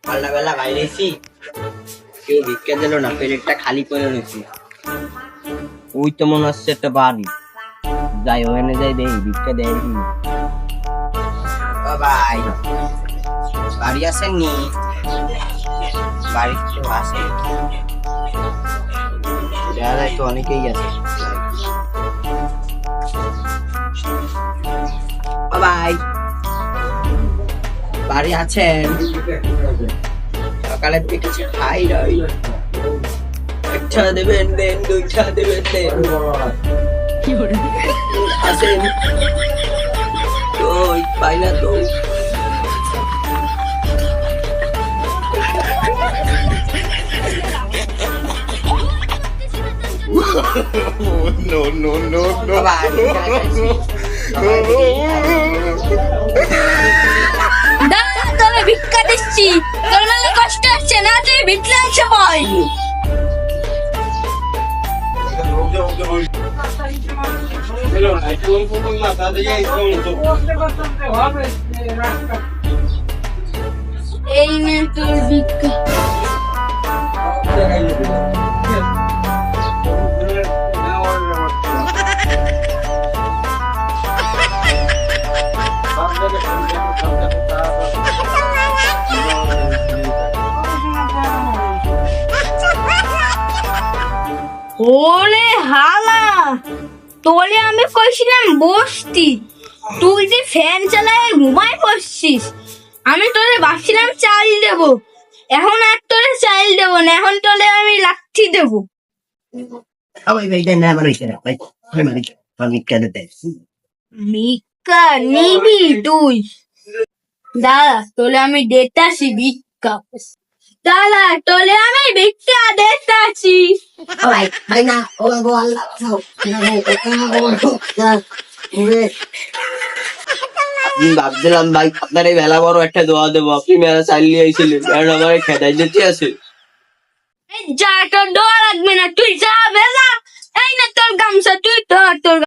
সকালবেলা বাইরেছি, কেউ ভিক্ষা দিল না, প্লেটটা খালি করে রয়েছি। ওই তো মনে হচ্ছে একটা বাড়ি, যাই ওখানে যাই দেখি ভিক্ষা দেয় কি। ভাই বাড়ি আসেননি? বাড়ি কেউ আসে? দেখা যায় তো অনেকেই আছে। ভাই বাড়ি আছেন? সকালের থেকে কিছু খাই নাই। একটা দেবেন দেন, দুইটা দেবেন দেন। আসেন তো, পাই না তো। No, no, no, no. দাঁড়া, তবে ভিক্ষা দিচ্ছি। তোর মেলে কষ্ট হচ্ছে না, তুই ভিক্ষা সময়। এই নে তোর ভিক্ষা। ওরে হালা, তোলে আমি কইছিলাম বসতি, তুই যে ফ্যান চালায় ঘুমায় পড়ছিস। আমি তোরে ভাবছিলাম চাল দেব, এখন আর তোরে চাল দেব না, এখন তোলে আমি লাঠি দেব। ভাই ভাই দেন না, আমার হইছে না ভাই, আমি কেন দেয় ভিক্ষা নিবি তুই? দাদা তোলে আমি দেতাছি ভিক্ষা। দাদা তোলে আমি ভিক্ষা দেতাছি। ভাই ভাই না, ও গো আল্লাহ ভাবছিলাম ভাই আপনার এই বেলা বড় একটা দোয়া দেবো, আপনি মেলা চালিয়ে আইছিলেন, কারণ আমার খেদাই যেতে আছে। যা, তোর দোয়া লাগবে না, তুই যা বেলা। এই না তোর গামছা, তুই তোর